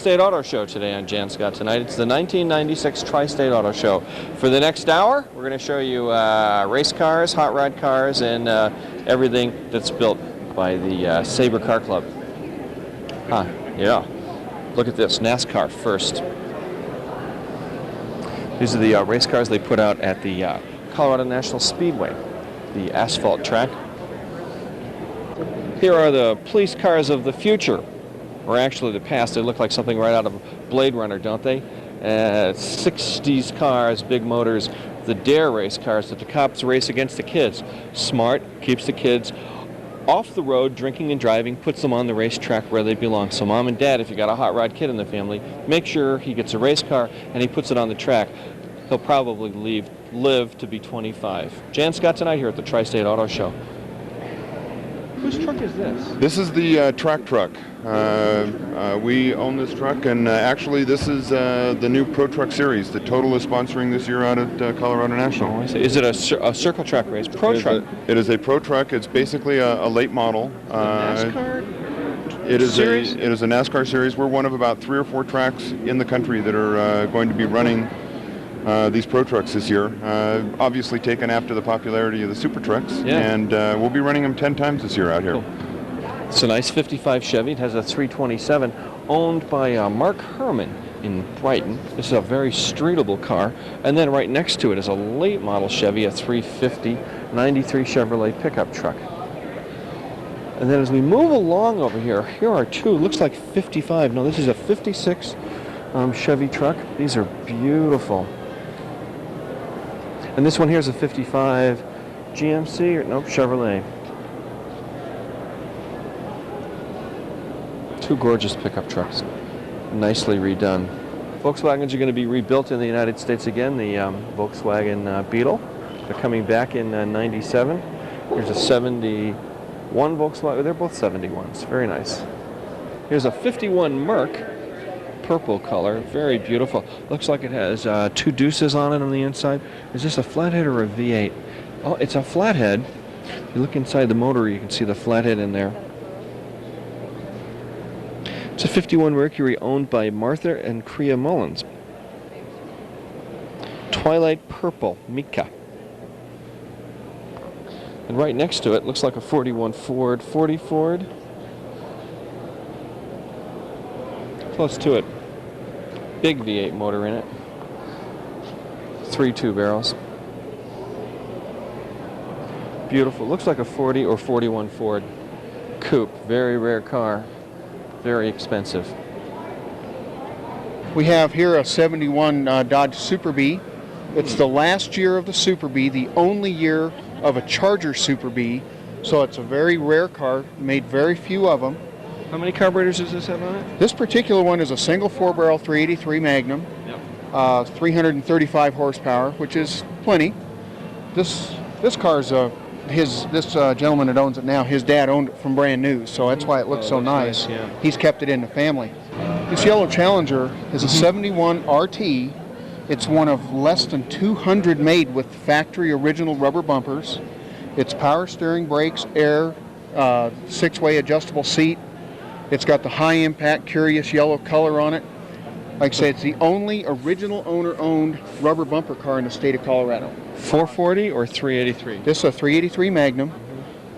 Tristate Auto Show today on Jann Scott Tonight. It's the 1996 Tristate Auto Show. For the next hour, we're going to show you race cars, hot rod cars, and everything that's built by the Saber Car Club. Yeah. Look at this, NASCAR first. These are the race cars they put out at the Colorado National Speedway, the asphalt track. Here are the police cars of the future, or actually the past. They look like something right out of Blade Runner, don't they? 60s cars, big motors, the dare race cars that the cops race against the kids. Smart, keeps the kids off the road, drinking and driving, puts them on the racetrack where they belong. So mom and dad, if you got a hot rod kid in the family, make sure he gets a race car and he puts it on the track. He'll probably live to be 25. Jann Scott Tonight here at the Tristate Auto Show. Whose truck is this? This is the track truck. We own this truck, and actually this is the new Pro Truck Series that Total is sponsoring this year out at Colorado National. Oh, I see. Is it a circle track race? Pro Truck? It is a Pro Truck. It's basically a late model. NASCAR it is series? It is a NASCAR series. We're one of about 3 or 4 tracks in the country that are going to be running these Pro Trucks this year, obviously taken after the popularity of the Super Trucks, and we'll be running them 10 times this year out here. Cool. It's a nice 55 Chevy. It has a 327 owned by Mark Herman in Brighton. This is a very streetable car. And then right next to it is a late model Chevy, a 350 93 Chevrolet pickup truck. And then as we move along over here, here are 2, looks like 55. No, this is a 56 Chevy truck. These are beautiful. And this one here is a 55 GMC, or nope, Chevrolet. 2 gorgeous pickup trucks, nicely redone. Volkswagens are going to be rebuilt in the United States again, the Volkswagen Beetle. They're coming back in 97. Here's a 71 Volkswagen, they're both 71s, very nice. Here's a 51 Merc, purple color, very beautiful. Looks like it has 2 deuces on it on the inside. Is this a flathead or a V8? Oh, it's a flathead. You look inside the motor, you can see the flathead in there. It's a 51 Mercury owned by Martha and Kriya Mullins. Twilight purple, Mika. And right next to it looks like a 41 Ford, 40 Ford. Close to it. Big V8 motor in it. 3 2-barrels. Beautiful. Looks like a 40 or 41 Ford coupe. Very rare car. Very expensive. We have here a 71 Dodge Super Bee. It's the last year of the Super Bee, the only year of a Charger Super Bee. So it's a very rare car. Made very few of them. How many carburetors does this have on it? This particular one is a single 4-barrel 383 Magnum, 335 horsepower, which is plenty. This car's this gentleman that owns it now, his dad owned it from brand new, so that's why it looks so nice. Yeah. He's kept it in the family. This yellow Challenger is a 71 RT. It's one of less than 200 made with factory original rubber bumpers. It's power steering, brakes, air, 6-way adjustable seat. It's got the high impact curious yellow color on it. Like I say, it's the only original owner-owned rubber bumper car in the state of Colorado. 440 or 383? This is a 383 Magnum.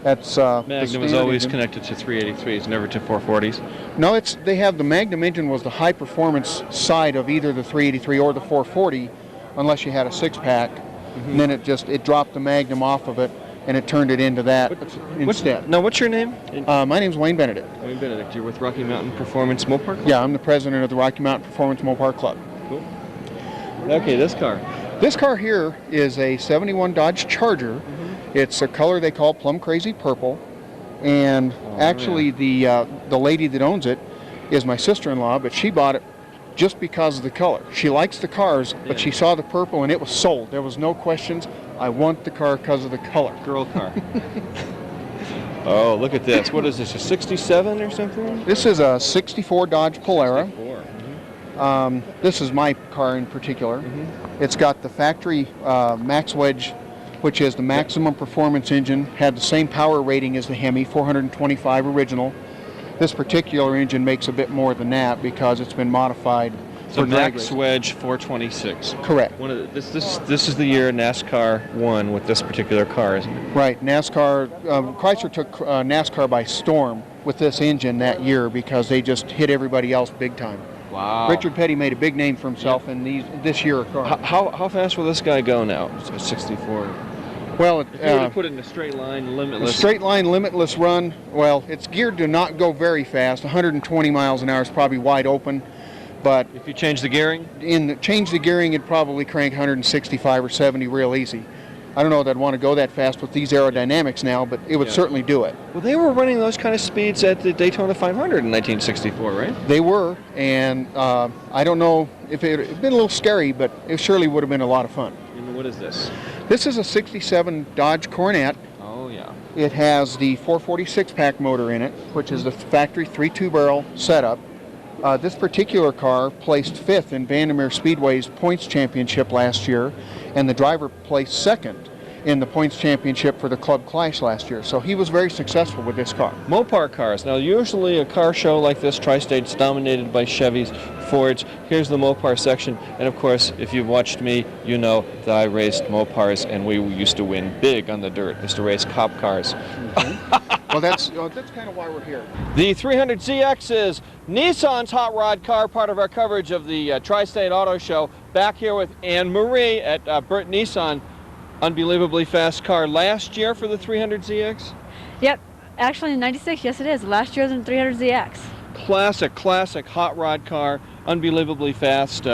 That's Magnum is always connected to 383s, never to 440s. No, they have the Magnum engine was the high performance side of either the 383 or the 440, unless you had a 6-pack. And then it dropped the Magnum off of it, and it turned it into that instead. Now, what's your name? My name's Wayne Benedict. Wayne Benedict. You're with Rocky Mountain Performance Mopar Club? Yeah, I'm the president of the Rocky Mountain Performance Mopar Club. Cool. Okay, this car. This car here is a 71 Dodge Charger. It's a color they call plum crazy purple, and actually the lady that owns it is my sister-in-law, but she bought it just because of the color. She likes the cars, but she saw the purple and it was sold. There was no questions. I want the car because of the color. Girl car. Oh, look at this. What is this, a 67 or something? This is a 64 Dodge Polara. 64. This is my car in particular. It's got the factory Max Wedge, which is the maximum performance engine, had the same power rating as the Hemi, 425 original. This particular engine makes a bit more than that because it's been modified So for drag Max racing. Wedge 426. Correct. One of this is the year NASCAR won with this particular car, isn't it? Right. NASCAR, Chrysler took NASCAR by storm with this engine that year because they just hit everybody else big time. Wow. Richard Petty made a big name for himself in this year of cars. How fast will this guy go now? It's 64. Well, If you were to put it in a straight line, limitless. a straight line limitless run, well, it's geared to not go very fast. 120 miles an hour is probably wide open, but If you change the gearing? change the gearing, it'd probably crank 165 or 70 real easy. I don't know that I'd want to go that fast with these aerodynamics now, but it would certainly do it. Well, they were running those kind of speeds at the Daytona 500 in 1964, right? They were, and I don't know if it had been a little scary, but it surely would have been a lot of fun. And what is this? This is a 67 Dodge Coronet. Oh, yeah. It has the 446-pack motor in it, which is the factory 3.2 barrel setup. This particular car placed 5th in Bandimere Speedway's points championship last year, and the driver placed 2nd in the points championship for the Club Clash last year. So he was very successful with this car. Mopar cars. Now, usually a car show like this, Tristate's dominated by Chevys, Fords. Here's the Mopar section. And of course, if you've watched me, you know that I raced Mopars, and we used to win big on the dirt. Used to race cop cars. Well, that's kind of why we're here. The 300ZX is Nissan's hot rod car, part of our coverage of the Tri-State Auto Show. Back here with Anne Marie at Burt Nissan. Unbelievably fast car last year for the 300ZX. Yep, actually in '96, yes it is. Last year's in 300ZX. Classic hot rod car, unbelievably fast,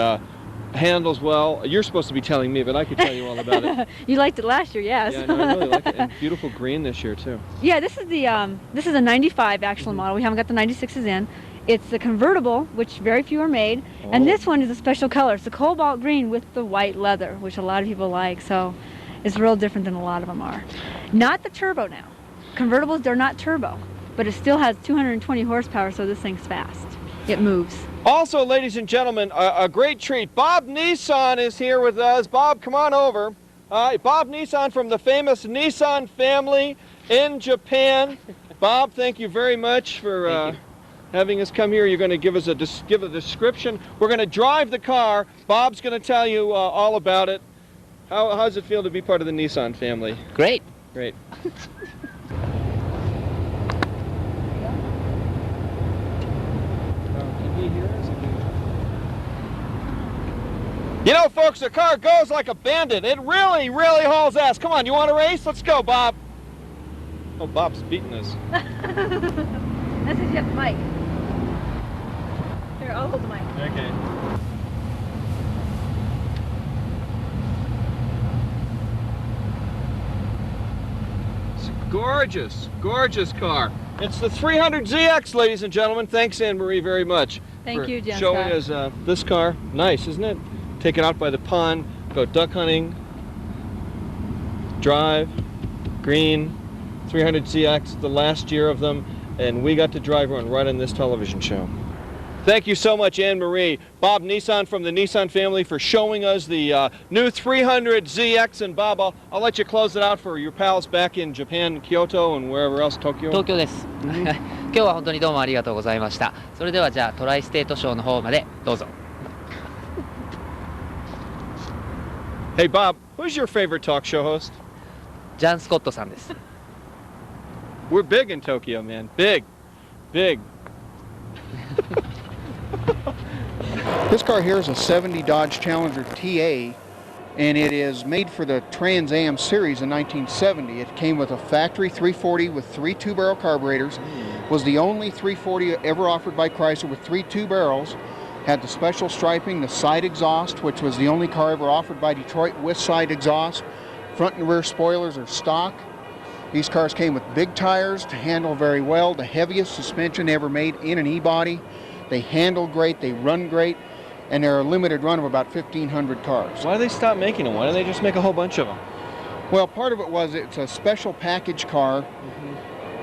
handles well. You're supposed to be telling me, but I could tell you all about it. You liked it last year, yes. Yeah, no, I really like it, and beautiful green this year too. Yeah, this is a '95 actual model. We haven't got the '96s in. It's the convertible, which very few are made, and this one is a special color. It's the cobalt green with the white leather, which a lot of people like. So it's real different than a lot of them are. Not the turbo now. Convertibles, they're not turbo, but it still has 220 horsepower, so this thing's fast. It moves. Also, ladies and gentlemen, a great treat. Bob Nissan is here with us. Bob, come on over. Bob Nissan from the famous Nissan family in Japan. Bob, thank you very much for having us come here. You're going to give us a description. We're going to drive the car. Bob's going to tell you all about it. How does it feel to be part of the Nissan family? Great. Great. You know, folks, the car goes like a bandit. It really hauls ass. Come on, you want to race? Let's go, Bob. Oh, Bob's beating us. This is your mic. Here, I'll hold the mic. Okay. It's a gorgeous car. It's the 300ZX, ladies and gentlemen. Thanks, Anne Marie, very much. Thank you, Jen. Showing us this car. Nice, isn't it? Take it out by the pond, go duck hunting, drive, green, 300ZX, the last year of them, and we got to drive one right on this television show. Thank you so much, Anne Marie. Bob Nissan from the Nissan family for showing us the new 300ZX. And Bob, I'll let you close it out for your pals back in Japan, Kyoto, and wherever else, Tokyo. 東京です。今日は本当にどうもありがとうございました。それではじゃあトライステートショーの方までどうぞ。Hey Bob, who's your favorite talk show host? ジャン・スコットさんです。We're big in Tokyo, man. Big. This car here is a 70 Dodge Challenger TA, and it is made for the Trans Am series in 1970. It came with a factory 340 with 3 2-barrel carburetors. Was the only 340 ever offered by Chrysler with 3 2-barrels. Had the special striping, the side exhaust, which was the only car ever offered by Detroit with side exhaust. Front and rear spoilers are stock. These cars came with big tires to handle very well, the heaviest suspension ever made in an E-body. They handle great, they run great, and they're a limited run of about 1,500 cars. Why did they stop making them? Why didn't they just make a whole bunch of them? Well, part of it was it's a special package car.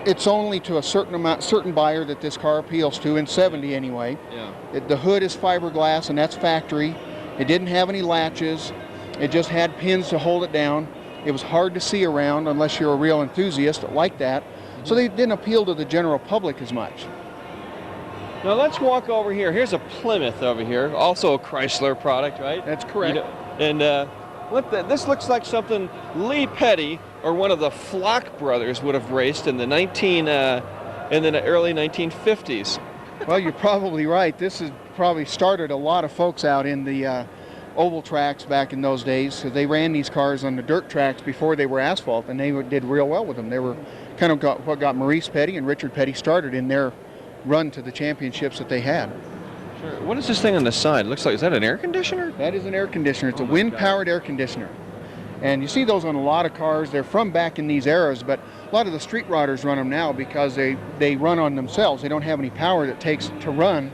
It's only to a certain buyer that this car appeals to, in 70 anyway. Yeah. The hood is fiberglass, and that's factory. It didn't have any latches. It just had pins to hold it down. It was hard to see around unless you're a real enthusiast like that. So they didn't appeal to the general public as much. Now let's walk over here. Here's a Plymouth over here, also a Chrysler product, right? That's correct. You know, and this looks like something Lee Petty or one of the Flock brothers would have raced in the early 1950s. Well, you're probably right. This has probably started a lot of folks out in the oval tracks back in those days. So they ran these cars on the dirt tracks before they were asphalt, and they did real well with them. They were kind of what got Maurice Petty and Richard Petty started in their run to the championships that they had. Sure. What is this thing on the side? It looks like, is that an air conditioner? That is an air conditioner. It's a wind-powered air conditioner. And you see those on a lot of cars. They're from back in these eras, but a lot of the street riders run them now because they run on themselves. They don't have any power that it takes to run,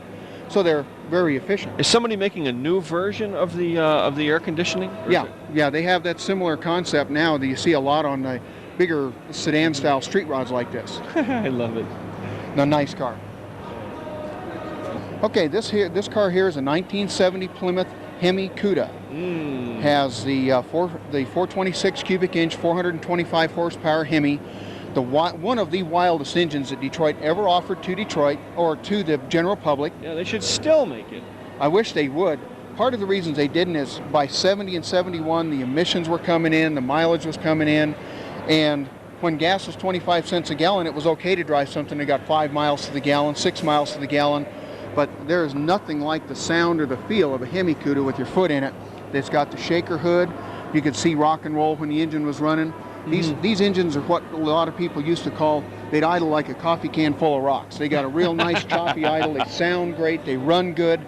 so they're very efficient. Is somebody making a new version of the air conditioning? Yeah, they have that similar concept now that you see a lot on the bigger sedan-style street rods like this. I love it. A nice car. Okay, this car here is a 1970 Plymouth Hemi Cuda. Has the 426 cubic inch, 425 horsepower Hemi, one of the wildest engines that Detroit ever offered to Detroit or to the general public. Yeah, they should still make it. I wish they would. Part of the reasons they didn't is by 70 and 71, the emissions were coming in, the mileage was coming in, and when gas was 25 cents a gallon, it was okay to drive something that got 5 miles to the gallon, 6 miles to the gallon. But there is nothing like the sound or the feel of a Hemi Cuda with your foot in it. It's got the shaker hood. You could see rock and roll when the engine was running. These engines are what a lot of people used to call, they'd idle like a coffee can full of rocks. They got a real nice choppy idle. They sound great. They run good.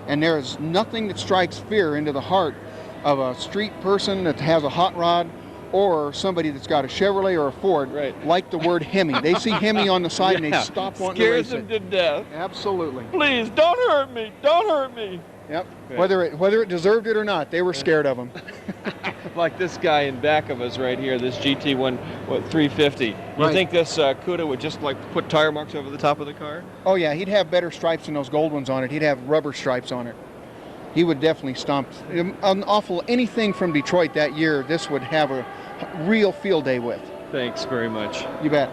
And there is nothing that strikes fear into the heart of a street person that has a hot rod or somebody that's got a Chevrolet or a Ford, like the word Hemi. They see Hemi on the side and they stop wanting to race it. Scares them to death. Absolutely. Please, don't hurt me. Don't hurt me. Yep. Right. Whether it deserved it or not, they were scared of him. Like this guy in back of us right here, this GT1 350. You think this Cuda would just like put tire marks over the top of the car? Oh yeah, he'd have better stripes than those gold ones on it. He'd have rubber stripes on it. He would definitely stomp an awful anything from Detroit that year. This would have a real field day with. Thanks very much. You bet.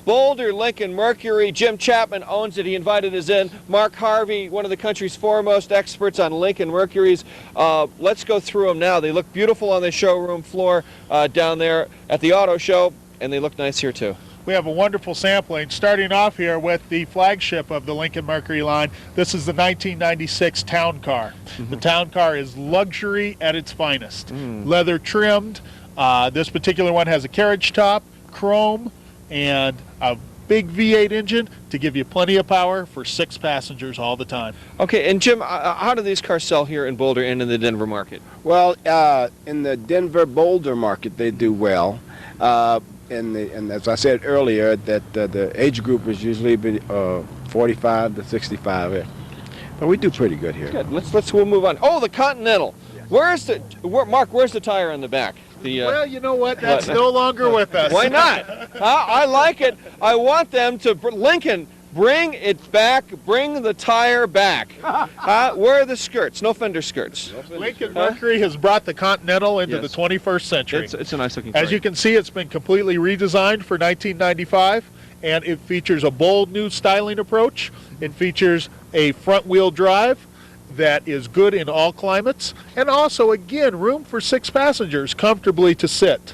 Boulder, Lincoln, Mercury. Jim Chapman owns it. He invited us in. Mark Harvey, one of the country's foremost experts on Lincoln Mercuries. Let's go through them now. They look beautiful on the showroom floor down there at the auto show, and they look nice here too. We have a wonderful sampling, starting off here with the flagship of the Lincoln Mercury line. This is the 1996 Town Car. The Town Car is luxury at its finest. Leather trimmed. This particular one has a carriage top, chrome, and a big V8 engine to give you plenty of power for 6 passengers all the time. Okay, and Jim, how do these cars sell here in Boulder and in the Denver market? Well, in the Denver-Boulder market, they do well. And as I said earlier, that the age group is usually 45 to 65. But we do pretty good here. Good. We'll move on. Oh, the Continental. Yes. Mark? Where's the tire on the back? Well, you know what? That's no longer with us. Why not? I like it. I want them to Lincoln. Bring it back. Bring the tire back. Where are the skirts? No fender skirts. Lincoln Mercury has brought the Continental into the 21st century. It's a nice looking car. As you can see, it's been completely redesigned for 1995, and it features a bold new styling approach. It features a front-wheel drive that is good in all climates, and also, again, room for 6 passengers comfortably to sit.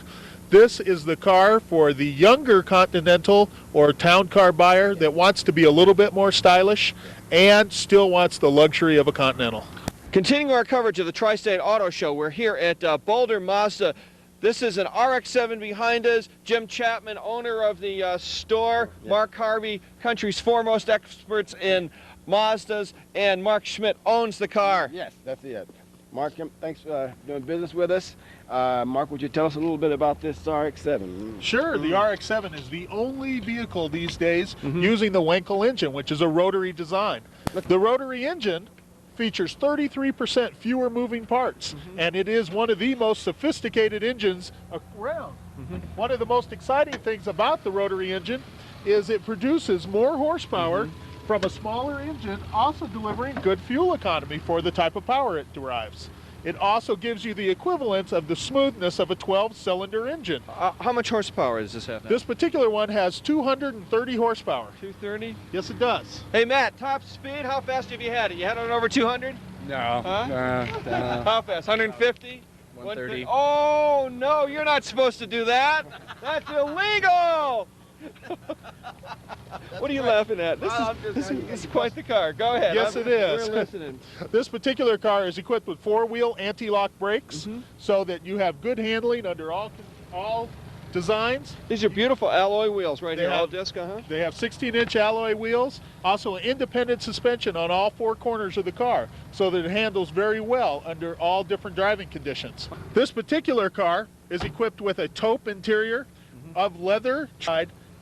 This is the car for the younger Continental or town car buyer that wants to be a little bit more stylish and still wants the luxury of a Continental. Continuing our coverage of the Tristate Auto Show, we're here at Boulder Mazda. This is an RX-7 behind us. Jim Chapman, owner of the store. Mark Harvey, country's foremost experts in Mazdas, and Mark Schmidt owns the car. Yes, that's it. Mark, thanks for doing business with us. Mark, would you tell us a little bit about this RX-7? Sure. The RX-7 is the only vehicle these days using the Wankel engine, which is a rotary design. The rotary engine features 33% fewer moving parts, and it is one of the most sophisticated engines around. One of the most exciting things about the rotary engine is it produces more horsepower from a smaller engine, also delivering good fuel economy for the type of power it derives. It also gives you the equivalence of the smoothness of a 12-cylinder engine. How much horsepower does this have now? This particular one has 230 horsepower. 230? Yes, it does. Hey, Matt, top speed, how fast have you had it? You had it over 200? No. Huh? No. How fast? 150? 130. Oh, no, you're not supposed to do that. That's illegal. What are you laughing at? This is quite the car. Go ahead. Yes, it is. We're listening. This particular car is equipped with four-wheel anti-lock brakes, so that you have good handling under all designs. These are beautiful alloy wheels right here, all disc, They have 16-inch alloy wheels, also an independent suspension on all four corners of the car, so that it handles very well under all different driving conditions. This particular car is equipped with a taupe interior of leather.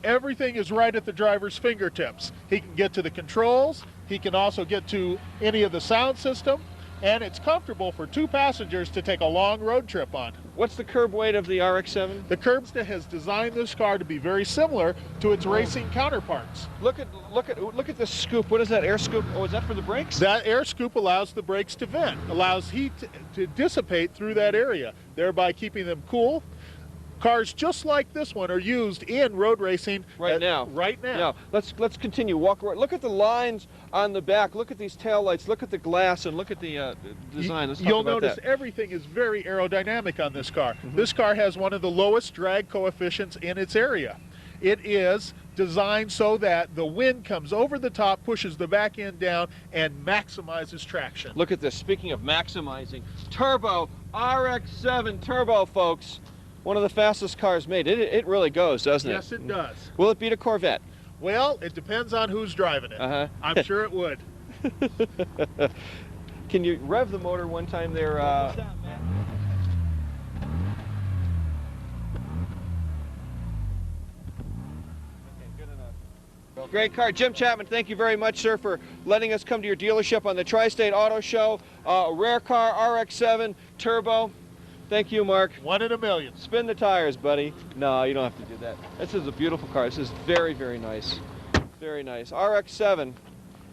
Everything is right at the driver's fingertips. He can get to the controls, he can also get to any of the sound system, and it's comfortable for two passengers to take a long road trip on. What's the curb weight of the RX-7? The Curbsta has designed this car to be very similar to its racing counterparts. Look at this scoop. What is that, air scoop? Oh, is that for the brakes? That air scoop allows the brakes to vent, allows heat to dissipate through that area, thereby keeping them cool. Cars just like this one are used in road racing right now. Now, let's continue. Walk around. Look at the lines on the back. Look at these taillights. Look at the glass, and look at the design. Let's talk You'll about notice that. everything is very aerodynamic on this car. This car has one of the lowest drag coefficients in its area. It is designed so that the wind comes over the top, pushes the back end down, and maximizes traction. Look at this. Speaking of maximizing, turbo, RX-7 turbo, folks. One of the fastest cars made. It really goes, doesn't it? Yes, it does. Will it beat a Corvette? Well, it depends on who's driving it. I'm sure it would. Can you rev the motor one time there? Great car. Jim Chapman, thank you very much, sir, for letting us come to your dealership on the Tri-State Auto Show. Rare car, RX-7 turbo. Thank you, Mark. 1 in a million. Spin the tires, buddy. No, you don't have to do that. This is a beautiful car. This is very, very nice. Very nice. RX-7.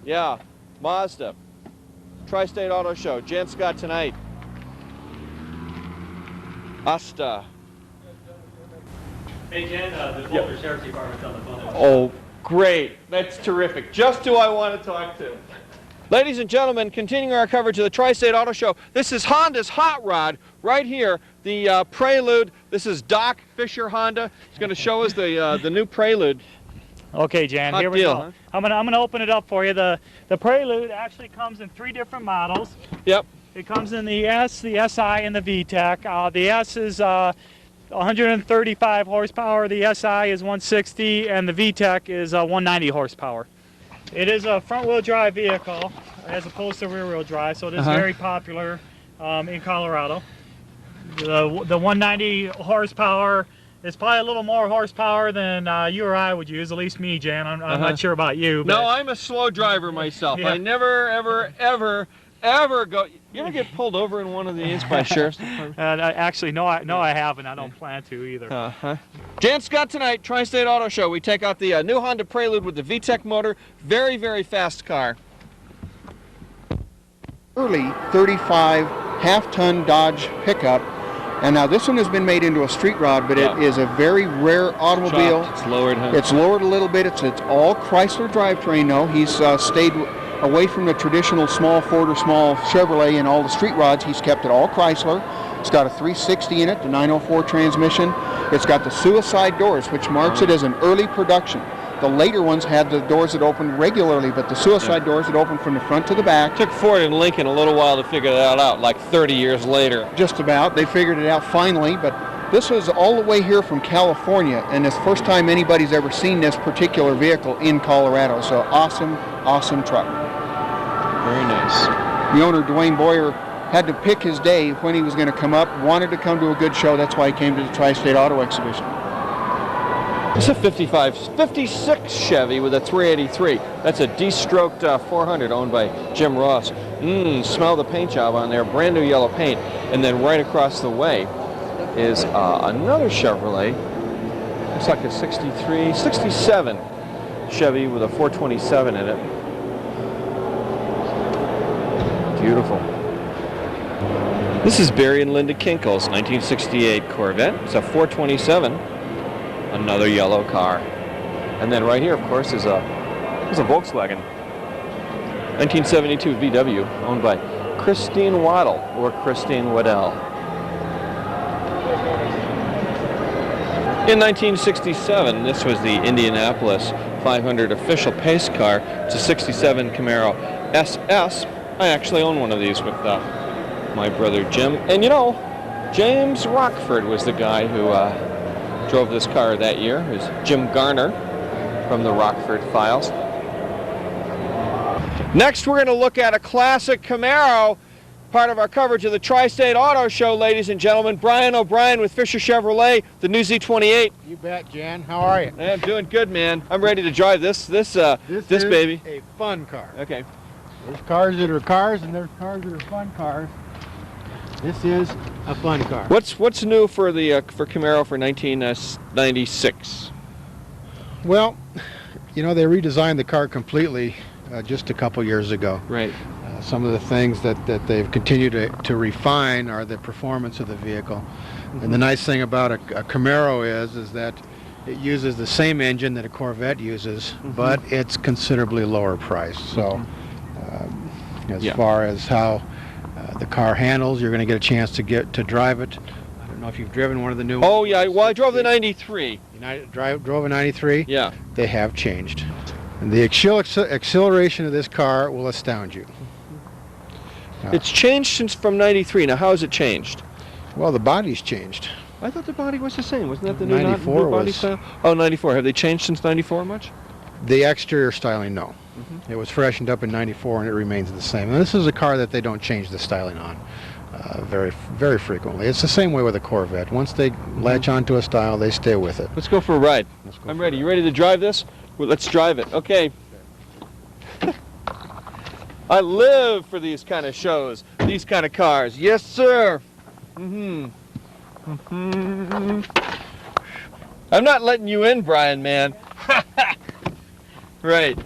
Yeah. Mazda. Tri-State Auto Show. Jan Scott tonight. Asta. Hey, Jan, the Boulder Sheriff's Department's on the phone. Oh, great. That's terrific. Just who I want to talk to. Ladies and gentlemen, continuing our coverage of the Tri-State Auto Show, this is Honda's hot rod right here, the Prelude. This is Doc Fisher Honda. He's going to show us the new Prelude. Okay, Jan, Hot here we deal, go. huh? I'm gonna open it up for you. The Prelude actually comes in 3 different models. Yep. It comes in the S, the SI, and the VTEC. The S is 135 horsepower, the SI is 160, and the VTEC is 190 horsepower. It is a front-wheel drive vehicle as opposed to rear-wheel drive, so it is very popular in Colorado. The 190 horsepower is probably a little more horsepower than you or I would use, at least me, Jan. I'm not sure about you. But No, I'm a slow driver myself. Yeah. I never, ever go. You ever get pulled over in one of these by sheriff's department? actually, no, I haven't. I don't plan to either. Jan Scott tonight, Tri-State Auto Show. We take out the new Honda Prelude with the VTEC motor. Very, very fast car. Early 35 half-ton Dodge pickup, and now this one has been made into a street rod, but it is a very rare automobile. Chopped. It's lowered, huh? It's lowered a little bit. It's all Chrysler drivetrain, though. He's stayed away from the traditional small Ford or small Chevrolet and all the street rods. He's kept it all Chrysler. It's got a 360 in it, the 904 transmission. It's got the suicide doors, which marks it as an early production. The later ones had the doors that opened regularly, but the suicide doors that open from the front to the back. Took Ford and Lincoln a little while to figure that out, like 30 years later. Just about. They figured it out finally, but this was all the way here from California, and it's the first time anybody's ever seen this particular vehicle in Colorado. So awesome, awesome truck. Very nice. The owner, Dwayne Boyer, had to pick his day when he was going to come up, wanted to come to a good show. That's why he came to the Tri-State Auto Exhibition. It's a 56 Chevy with a 383. That's a D-stroked 400 owned by Jim Ross. Smell the paint job on there, brand new yellow paint. And then right across the way is another Chevrolet. Looks like a 67 Chevy with a 427 in it. Beautiful. This is Barry and Linda Kinkle's 1968 Corvette. It's a 427, another yellow car. And then right here, of course, is a Volkswagen 1972 VW owned by Christine Waddell or Christine Waddell. In 1967, this was the Indianapolis 500 official pace car. It's a 67 Camaro SS. I actually own one of these with my brother Jim. And you know, James Rockford was the guy who drove this car that year. It was Jim Garner from the Rockford Files. Next, we're going to look at a classic Camaro, part of our coverage of the Tri-State Auto Show, ladies and gentlemen. Brian O'Brien with Fisher Chevrolet, the new Z28. You bet, Jan. How are you? I'm doing good, man. I'm ready to drive this baby. This is a fun car. Okay. There's cars that are cars, and there's cars that are fun cars. This is a fun car. What's new for the for Camaro for 1996? Well, you know, they redesigned the car completely just a couple years ago. Right. Some of the things that they've continued to refine are the performance of the vehicle. Mm-hmm. And the nice thing about a Camaro is that it uses the same engine that a Corvette uses, mm-hmm. but it's considerably lower priced. So as far as how the car handles, you're going to get a chance to drive it. I don't know if you've driven one of the new ones. Oh yeah, well I drove the 93. Drove a 93? Yeah. They have changed. And the acceleration of this car will astound you. It's changed since from 93. Now how has it changed? Well, the body's changed. I thought the body was the same. Wasn't that the new 94 body was. style? Oh, 94. Have they changed since 94 much? The exterior styling, no. Mm-hmm. It was freshened up in 94 and it remains the same. And this is a car that they don't change the styling on very, very frequently. It's the same way with a Corvette. Once they latch onto a style, they stay with it. Let's go for a ride. I'm ready. You ready to drive this? Well, let's drive it. Okay. I live for these kind of shows, these kind of cars. Yes, sir. Mm-hmm. Mm-hmm. I'm not letting you in, Brian, man. Right.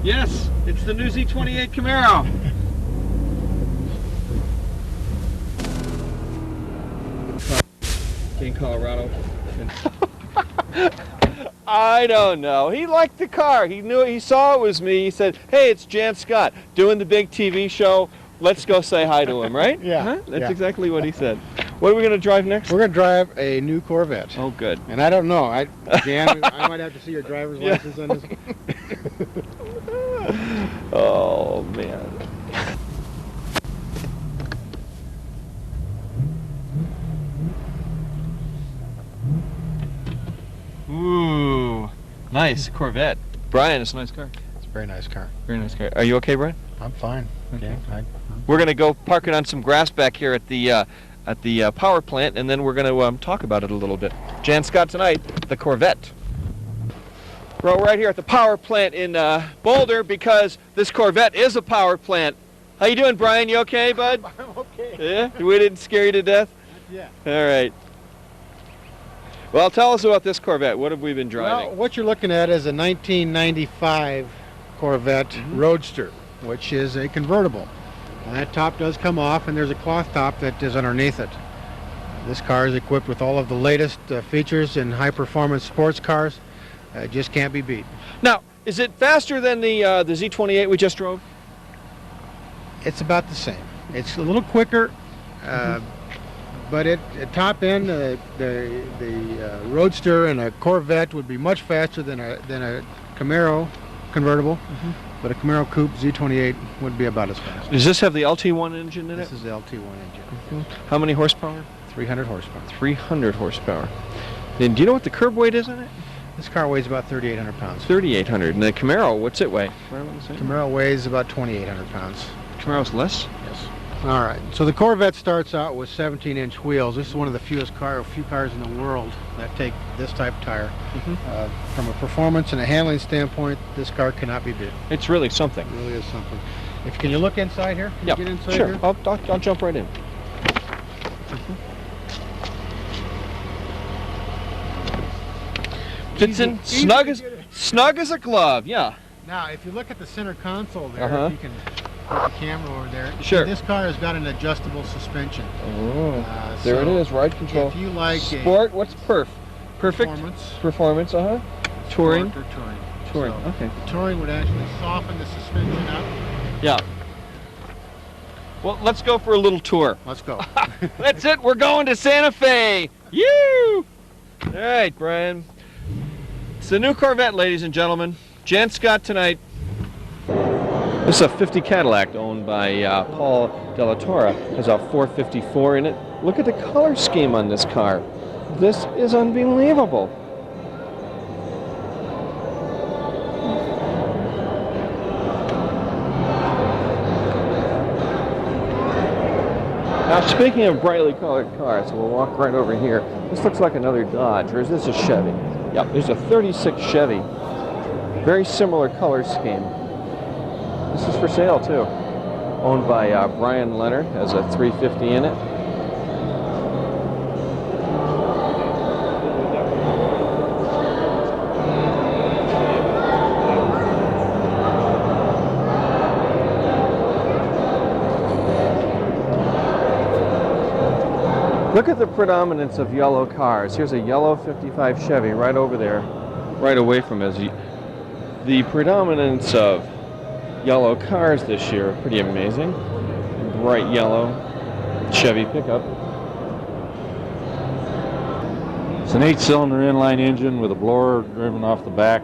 Yes, it's the new Z28 Camaro. In Colorado. I don't know. He liked the car. He knew it. He saw it was me. He said, "Hey, it's Jan Scott doing the big TV show. Let's go say hi to him." Right? Yeah. Huh? That's exactly what he said. What are we going to drive next? We're going to drive a new Corvette. Oh, good. And I don't know. Jan, I might have to see your driver's license on this. Oh man. Ooh, nice Corvette. Brian, it's a nice car. It's a very nice car. Very nice car. Are you okay, Brian? I'm fine. Okay. We're going to go park it on some grass back here at the power plant, and then we're going to talk about it a little bit. Jan Scott tonight, the Corvette. We're right here at the power plant in Boulder because this Corvette is a power plant. How you doing, Brian? You okay, bud? I'm okay. Yeah? We didn't scare you to death? Yeah. All right. Well, tell us about this Corvette. What have we been driving? Well, what you're looking at is a 1995 Corvette Roadster, which is a convertible. And that top does come off, and there's a cloth top that is underneath it. This car is equipped with all of the latest features in high-performance sports cars. Just can't be beat. Now, is it faster than the Z28 we just drove? It's about the same. It's a little quicker, but at top end, the Roadster and a Corvette would be much faster than a Camaro convertible. But a Camaro Coupe Z28 would be about as fast. Does this have the LT1 engine in it? This is the LT1 engine. How many horsepower? 300 horsepower. 300 horsepower. And do you know what the curb weight is in it? This car weighs about 3,800 pounds. 3,800. And the Camaro, what's it weigh? Camaro weighs about 2,800 pounds. Camaro's less? Yes. All right. So the Corvette starts out with 17-inch wheels. This is one of the few cars in the world that take this type tire. From a performance and a handling standpoint, this car cannot be beat. It's really something. It really is something. Can you look inside here? Yeah. Get inside sure. Here? I'll jump right in. Fits in snug as a glove. Yeah. Now, if you look at the center console there, Uh-huh. if you can put the camera over there, Sure. this car has got an adjustable suspension. Oh, there it so is, ride control. If you like Sport, what's perf? Perfect? Performance, Touring? Sport or touring. Touring, So okay. Touring would actually soften the suspension up. Yeah. Well, let's go for a little tour. Let's go. That's it, we're going to Santa Fe. You! All right, Brian. It's the new Corvette, ladies and gentlemen. Jan Scott tonight. This is a 50 Cadillac owned by Paul Della Torre. Has a 454 in it. Look at the color scheme on this car. This is unbelievable. Now, speaking of brightly colored cars, we'll walk right over here. This looks like another Dodge, or is this a Chevy? Yep, there's a 36 Chevy. Very similar color scheme. This is for sale, too. Owned by Brian Leonard, has a 350 in it. Look at the predominance of yellow cars. Here's a yellow 55 Chevy right over there, right away from us. The predominance of yellow cars this year are pretty amazing. Bright yellow Chevy pickup. It's an 8-cylinder inline engine with a blower driven off the back,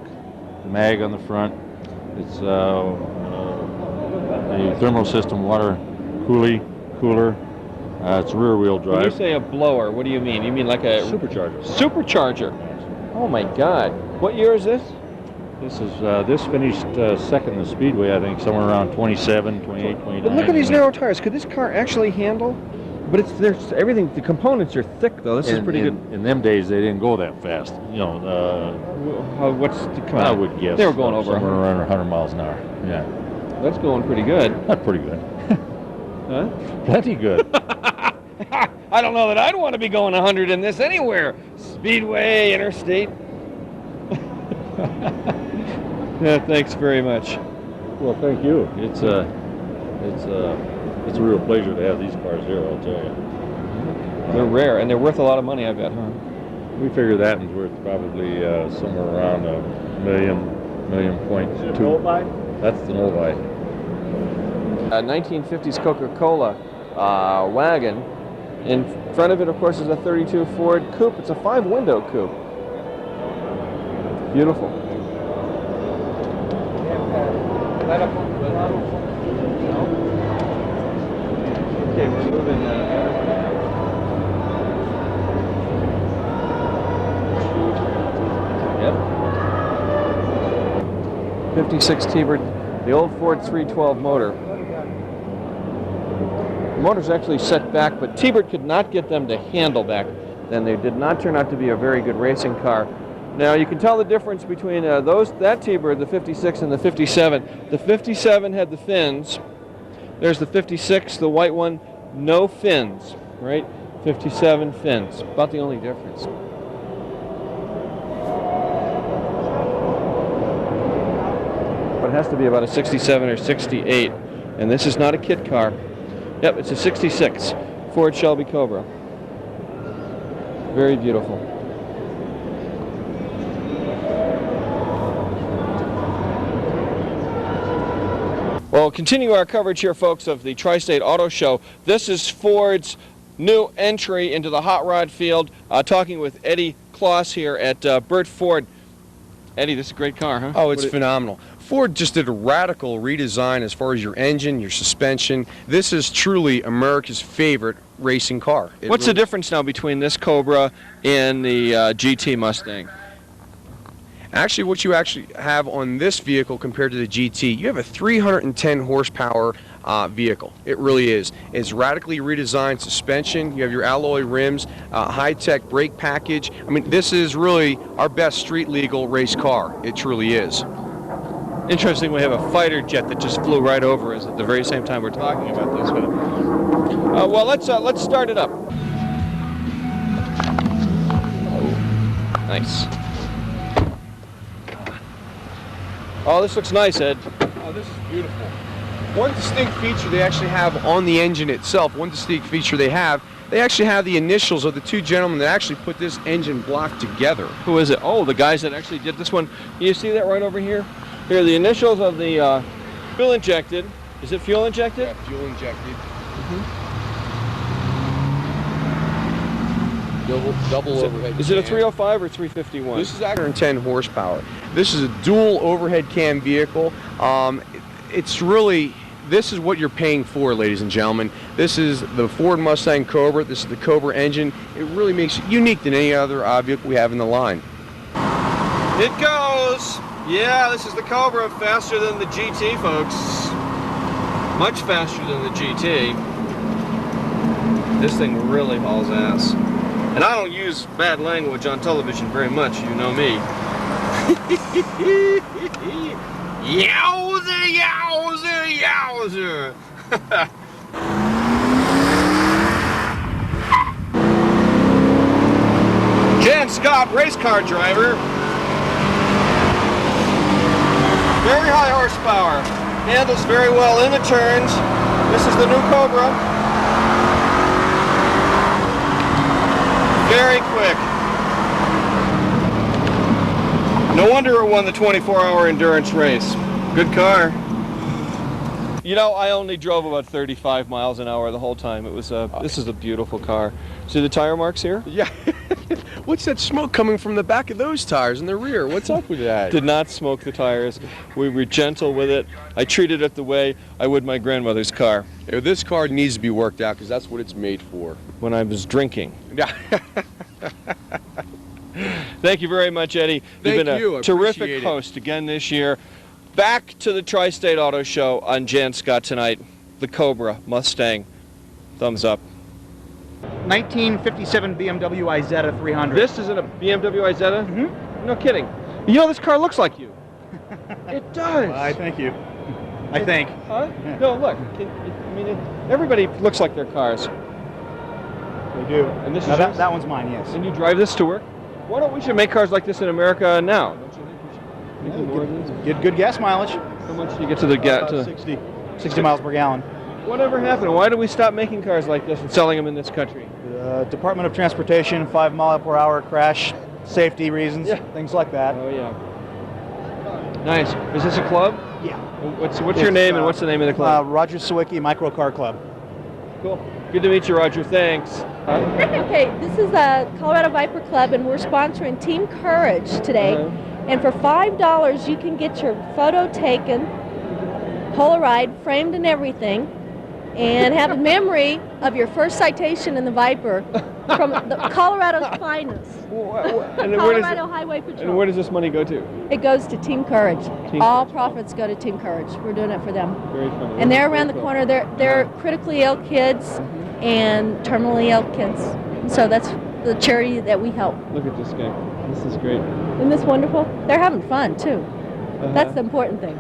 mag on the front. It's a thermal system water cooler. It's rear-wheel drive. When you say a blower, what do you mean? You mean like a supercharger? Supercharger. Oh my God! What year is this? This finished second in the Speedway, I think, somewhere around 27, 28, 29. But look at these narrow tires. Could this car actually handle? But there's everything. The components are thick, though. This is pretty good. In them days, they didn't go that fast. You know, what's the come I on. would guess They were going over somewhere around 100 miles an hour. Yeah, that's going pretty good. not pretty good. Huh? Plenty good. I don't know that I'd want to be going 100 in this anywhere. Speedway, interstate. Yeah, thanks very much. Well, thank you. It's a real pleasure to have these cars here, I'll tell you. They're rare, and they're worth a lot of money, I bet, huh? We figure that one's worth probably somewhere around $1.2 million. That's the Novi. A 1950s Coca-Cola wagon. In front of it, of course, is a 32 Ford Coupe. It's a 5-window coupe. Beautiful. Okay, we're moving. Yep. 56 T-Bird, the old Ford 312 motor. The motor's actually set back, but T-Bird could not get them to handle back then. They did not turn out to be a very good racing car. Now you can tell the difference between that T-Bird, the 56 and the 57. The 57 had the fins. There's the 56, the white one, no fins, right? 57 fins, about the only difference. But it has to be about a 67 or 68, and this is not a kit car. Yep, it's a 66 Ford Shelby Cobra. Very beautiful. Well, continue our coverage here, folks, of the Tri-State Auto Show. This is Ford's new entry into the hot rod field. Talking with Eddie Kloss here at Burt Ford. Eddie, this is a great car, huh? Oh, it's phenomenal. Ford just did a radical redesign as far as your engine, your suspension. This is truly America's favorite racing car. What's the difference now between this Cobra and the GT Mustang? Actually, what you actually have on this vehicle compared to the GT, you have a 310 horsepower vehicle. It really is. It's radically redesigned suspension. You have your alloy rims, high-tech brake package. I mean, this is really our best street-legal race car. It truly is. Interesting, we have a fighter jet that just flew right over us at the very same time we're talking about this. Well, let's start it up. Nice. Oh, this looks nice, Ed. Oh, this is beautiful. One distinct feature they actually have on the engine itself, they actually have the initials of the two gentlemen that actually put this engine block together. Who is it? Oh, the guys that actually did this one. You see that right over here? Here, the initials of the fuel injected. Is it fuel injected? Yeah, fuel injected. Double overhead. Is it a 305 or 351? This is 110 horsepower. This is a dual overhead cam vehicle. It's really, this is what you're paying for, ladies and gentlemen. This is the Ford Mustang Cobra. This is the Cobra engine. It really makes it unique than any other vehicle we have in the line. It goes! Yeah, this is the Cobra, faster than the GT, folks. Much faster than the GT. This thing really hauls ass. And I don't use bad language on television very much, you know me. Yowzer, yowzer, yowzer. Jan Scott, race car driver. Very high horsepower. Handles very well in the turns. This is the new Cobra. Very quick. No wonder it won the 24-hour endurance race. Good car. You know, I only drove about 35 miles an hour the whole time. It was this is a beautiful car. See the tire marks here? Yeah. What's that smoke coming from the back of those tires in the rear? What's up with that? Did not smoke the tires. We were gentle with it. I treated it the way I would my grandmother's car. This car needs to be worked out because that's what it's made for. When I was drinking. Yeah. Thank you very much, Eddie. You've been a terrific host again this year. Back to the Tri-State Auto Show on Jan Scott tonight. The Cobra Mustang. Thumbs up. 1957 BMW Isetta 300. This isn't a BMW Isetta? Mm-hmm. No kidding. You know, this car looks like you. It does. I thank you. I think. Huh? No, look. Everybody looks like their cars. They do. And this now is that one's mine, yes. And you drive this to work? Why don't we should make cars like this in America now? Don't you think we should make more of these? Get good gas mileage. How much do you get to the gas? 60 miles per gallon. Whatever happened? Why did we stop making cars like this and selling them in this country? Department of Transportation, 5 mile per hour crash, safety reasons, things like that. Oh yeah. Nice. Is this a club? Yeah. What's your name and what's the name of the club? Roger Sawicki Micro Car Club. Cool. Good to meet you, Roger. Thanks. Okay, this is the Colorado Viper Club, and we're sponsoring Team Courage today. And for $5, you can get your photo taken, Polaroid, framed and everything, and have a memory of your first citation in the Viper from the Colorado's finest. And Colorado Highway Patrol. And where does this money go to? It goes to Team Courage. All profits go to Team Courage. We're doing it for them. Very funny. And they're around the corner. They're critically ill kids and terminally ill kids. So that's the charity that we help. Look at this guy. This is great. Isn't this wonderful? They're having fun too. That's the important thing.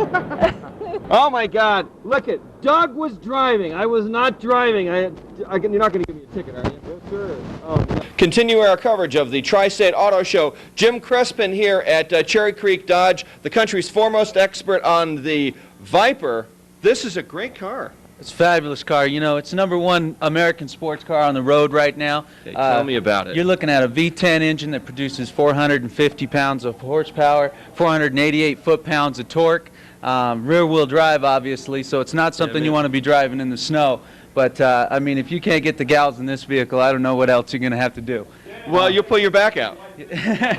Oh my God! Look it. Doug was driving. I was not driving. You're not going to give me a ticket, are you? Yes, sir. Oh. Continue our coverage of the Tri-State Auto Show. Jim Crespin here at Cherry Creek Dodge, the country's foremost expert on the Viper. This is a great car. It's a fabulous car. You know, it's #1 American sports car on the road right now. Okay, tell me about it. You're looking at a V10 engine that produces 450 pounds of horsepower, 488 foot-pounds of torque. Rear-wheel drive, obviously, so it's not something you want to be driving in the snow. But, I mean, if you can't get the gals in this vehicle, I don't know what else you're going to have to do. Well, you'll pull your back out.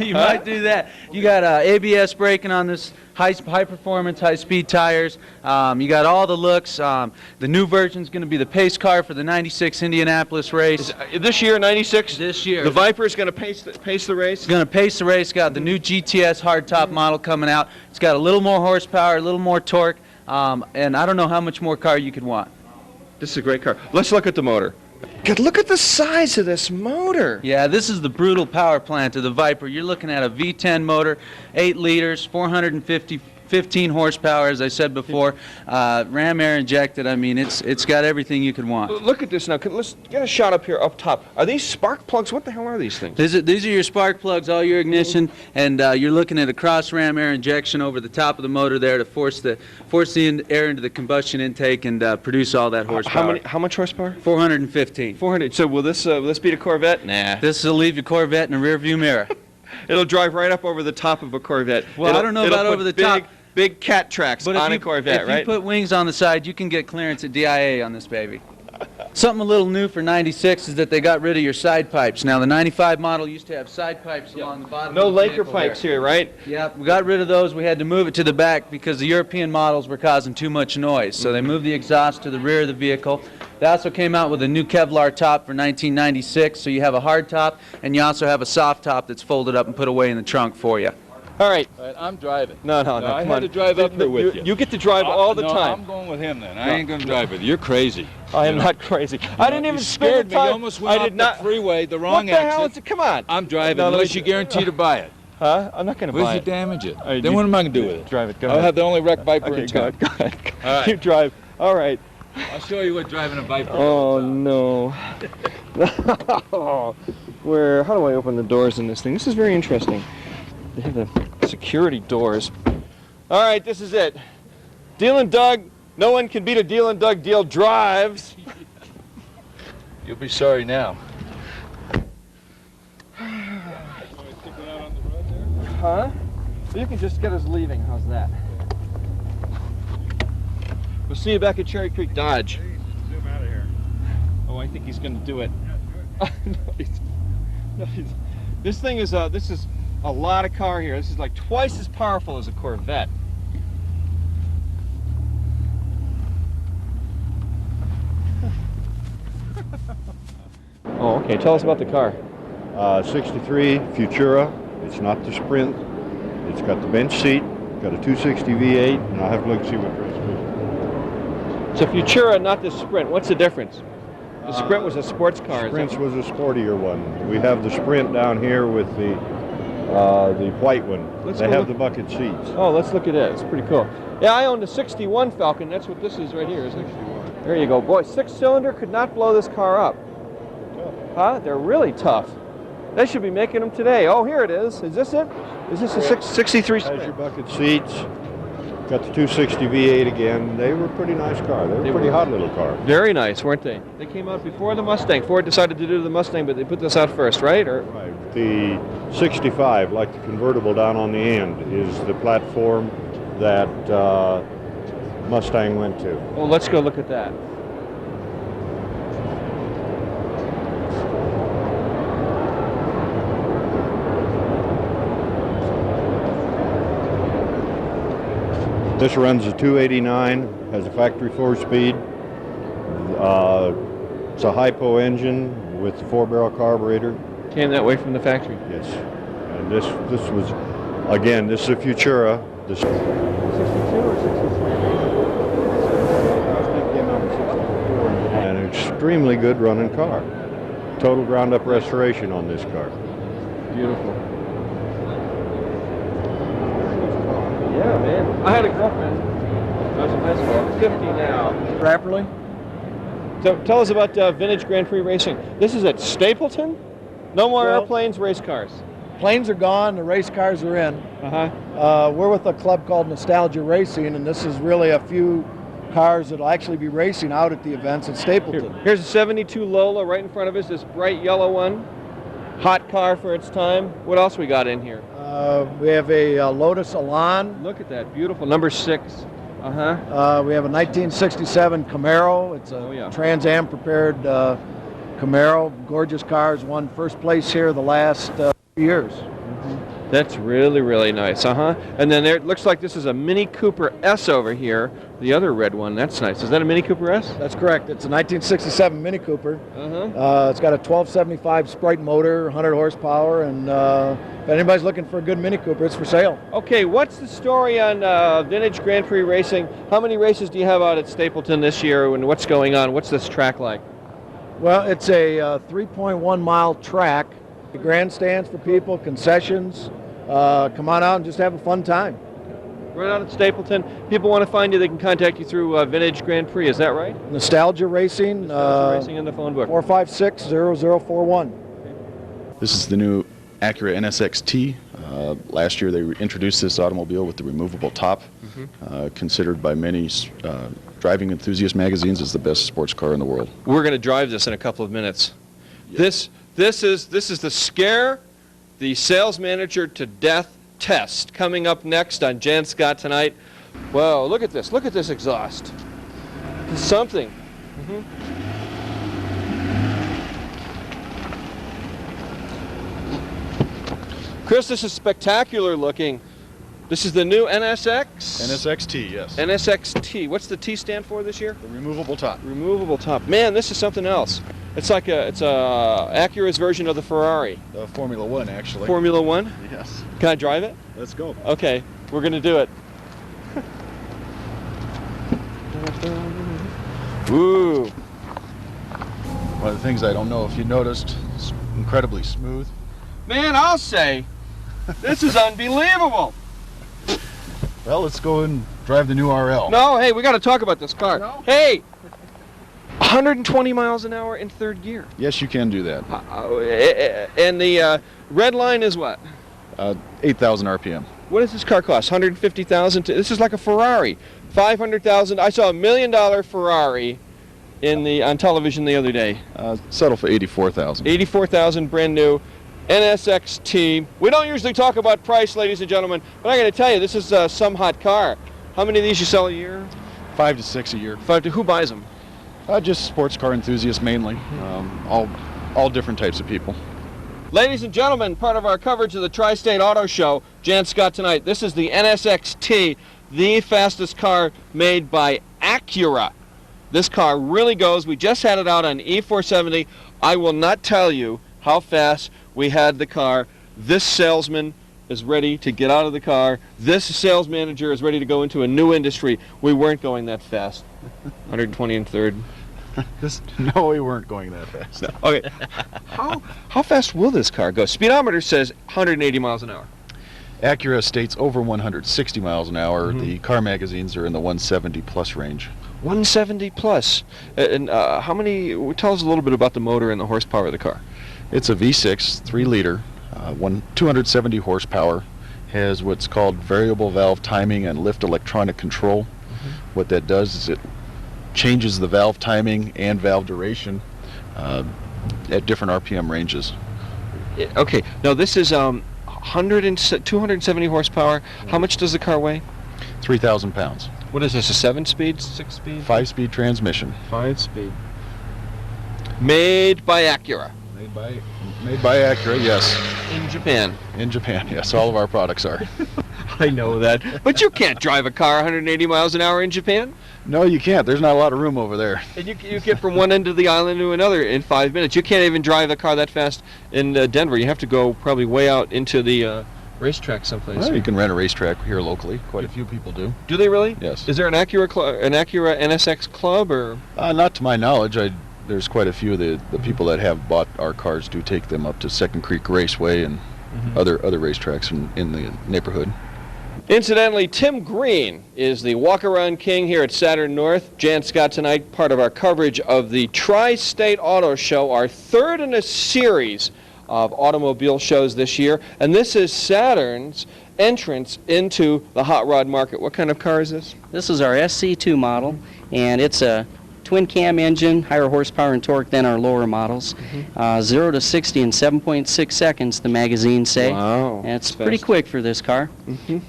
You might do that. You got ABS braking on this, high-performance, high-speed tires. You got all the looks. The new version is going to be the pace car for the '96 Indianapolis race. This year, '96? This year. The Viper is going to pace the race? It's going to pace the race. Got the new GTS hardtop model coming out. It's got a little more horsepower, a little more torque, and I don't know how much more car you could want. This is a great car. Let's look at the motor. God, look at the size of this motor. Yeah, this is the brutal power plant of the Viper. You're looking at a V10 motor, 8 liters, 450 15 horsepower, as I said before. Ram air injected. I mean, it's got everything you could want. Look at this now. Let's get a shot up here, up top. Are these spark plugs? What the hell are these things? These are your spark plugs, all your ignition, and you're looking at a cross ram air injection over the top of the motor there to force the air into the combustion intake and produce all that horsepower. How much horsepower? 415. 400. So will this beat a Corvette? Nah. This will leave your Corvette in a rear view mirror. It'll drive right up over the top of a Corvette. Well, I don't know about over the top. Big cat tracks But on a Corvette, right? If you put wings on the side, you can get clearance at DIA on this baby. Something a little new for 96 is that they got rid of your side pipes. Now, the 95 model used to have side pipes along the bottom. No of the Laker vehicle pipes there. here, right? Yeah, we got rid of those. We had to move it to the back because the European models were causing too much noise. So they moved the exhaust to the rear of the vehicle. They also came out with a new Kevlar top for 1996. So you have a hard top, and you also have a soft top that's folded up and put away in the trunk for you. All right. I'm driving. No, I had to drive up here with you. You get to drive all the time. I'm going with him then. I ain't going to drive with you. You're crazy. I am not crazy. I didn't even spend the time. You almost went off the freeway, the wrong exit. What the hell is it? Come on. I'm driving unless you guarantee to buy it. Huh? I'm not going to buy it. Where's the damage it? Then what am I going to do with it? Drive it. Go I'll ahead. have the only wrecked Viper in Go town. ahead. All right. You drive. All right. I'll show you what driving a Viper is. Oh, no. Where? How do I open the doors in this thing? This is very interesting. They have the security doors. All right, this is it. Dealin Doug. No one can beat a Dealin Doug deal. Drives. You'll be sorry now. Huh? You can just get us leaving. How's that? We'll see you back at Cherry Creek Dodge. Zoom out of here. Oh, I think he's going to do it. This thing is this is a lot of car here. This is like twice as powerful as a Corvette. Oh, okay. Tell us about the car. 63 Futura. It's not the Sprint. It's got the bench seat. Got a 260 V8, and I'll have to look and see what the rest is. So Futura, not the Sprint. What's the difference? The Sprint was a sports car. Sprint was a sportier one. We have the Sprint down here with the white one. They have the bucket seats. Oh, let's look at it. It's pretty cool. Yeah, I own the 61 Falcon. That's what this is right here, isn't it? There you go. Boy, 6-cylinder could not blow this car up. Huh? They're really tough. They should be making them today. Oh, here it is. Is this it? Is this a 63 Sprint? Has your bucket seats. Got the 260 V8 again. They were a pretty nice car. They were a pretty hot little car. Very nice, weren't they? They came out before the Mustang. Ford decided to do the Mustang, but they put this out first, right? Right. The 65, like the convertible down on the end, is the platform that Mustang went to. Well, let's go look at that. This runs a 289, has a factory 4-speed. It's a hypo engine with the 4-barrel carburetor. Came that way from the factory. Yes. And this was, again, this is a Futura. This 62 or 63? An extremely good running car. Total ground up restoration on this car. Beautiful. Yeah, man. I had a girlfriend. I was in high school. I'm 50 now. Rapidly. So tell us about Vintage Grand Prix Racing. This is at Stapleton? No more airplanes, race cars. Planes are gone, the race cars are in. We're with a club called Nostalgia Racing, and this is really a few cars that'll actually be racing out at the events at Stapleton. Here's a 72 Lola right in front of us, this bright yellow one. Hot car for its time. What else we got in here? We have a Lotus Elan. Look at that, beautiful. Number 6. We have a 1967 Camaro. It's a Trans Am prepared Camaro. Gorgeous cars. Won first place here the last few years. That's really, really nice. And then there, it looks like this is a Mini Cooper S over here. The other red one. That's nice. Is that a Mini Cooper S? That's correct. It's a 1967 Mini Cooper. It's got a 1275 Sprite motor, 100 horsepower, and if anybody's looking for a good Mini Cooper, it's for sale. Okay, what's the story on Vintage Grand Prix Racing? How many races do you have out at Stapleton this year, and what's going on? What's this track like? Well, it's a 3.1 mile track. Grandstands for people, concessions. Come on out and just have a fun time. Right out at Stapleton. People want to find you, they can contact you through Vintage Grand Prix, is that right? Nostalgia Racing. Nostalgia Racing in the phone book. 456-0041. This is the new Acura NSX-T. Last year they introduced this automobile with the removable top, considered by many driving enthusiast magazines as the best sports car in the world. We're going to drive this in a couple of minutes. This is the Scare the Sales Manager to Death test coming up next on Jan Scott Tonight. Whoa, look at this exhaust. It's something. Chris, this is spectacular looking. This is the new NSX? NSX-T, yes. NSX-T. What's the T stand for this year? The removable top. Removable top. Man, this is something else. It's like it's Acura's version of the Ferrari. Formula One, actually. Formula One? Yes. Can I drive it? Let's go. Okay, we're going to do it. Ooh. One of the things I don't know if you noticed, it's incredibly smooth. Man, I'll say, this is unbelievable. Well, let's go and drive the new RL. No, hey, we got to talk about this car. No? Hey, 120 miles an hour in third gear. Yes, you can do that. And the red line is what? 8,000 RPM. What does this car cost? 150,000. This is like a Ferrari. 500,000. I saw $1 million Ferrari on television the other day. Settle for 84,000. 84,000, brand new. NSX-T. We don't usually talk about price, ladies and gentlemen, but I got to tell you, this is some hot car. How many of these you sell a year? 5 to 6 a year. Who buys them? Just sports car enthusiasts mainly. All different types of people. Ladies and gentlemen, part of our coverage of the Tristate Auto Show, Jan Scott Tonight. This is the NSX-T, the fastest car made by Acura. This car really goes. We just had it out on E470. I will not tell you how fast we had the car. This salesman is ready to get out of the car. This sales manager is ready to go into a new industry. We weren't going that fast. 120 in third. No, we weren't going that fast. No. Okay. How fast will this car go? Speedometer says 180 miles an hour. Acura states over 160 miles an hour. The car magazines are in the 170 plus range. 170 plus. And how many? Tell us a little bit about the motor and the horsepower of the car. It's a V6, 3-liter, 270 horsepower. Has what's called variable valve timing and lift electronic control. What that does is it changes the valve timing and valve duration at different RPM ranges. Okay, now this is 270 horsepower. How much does the car weigh? 3,000 pounds. What is this, a 7-speed, 6-speed? 5-speed transmission. 5-speed. Made by Acura. Made by Acura, yes. In Japan. In Japan, yes. All of our products are. I know that. But you can't drive a car 180 miles an hour in Japan. No, you can't. There's not a lot of room over there. And you get from one end of the island to another in 5 minutes. You can't even drive a car that fast in Denver. You have to go probably way out into the racetrack someplace. Well, you can rent a racetrack here locally. Quite a few people do. Do they really? Yes. Is there an Acura NSX club or? Not to my knowledge. There's quite a few of the people that have bought our cars do take them up to Second Creek Raceway and other racetracks in the neighborhood. Incidentally, Tim Green is the walk-around king here at Saturn North. Jan Scott Tonight, part of our coverage of the Tri-State Auto Show, our third in a series of automobile shows this year. And this is Saturn's entrance into the hot rod market. What kind of car is this? This is our SC2 model, and it's a twin cam engine, higher horsepower and torque than our lower models. 0 to 60 in 7.6 seconds, the magazines say. Wow. And it's pretty quick for this car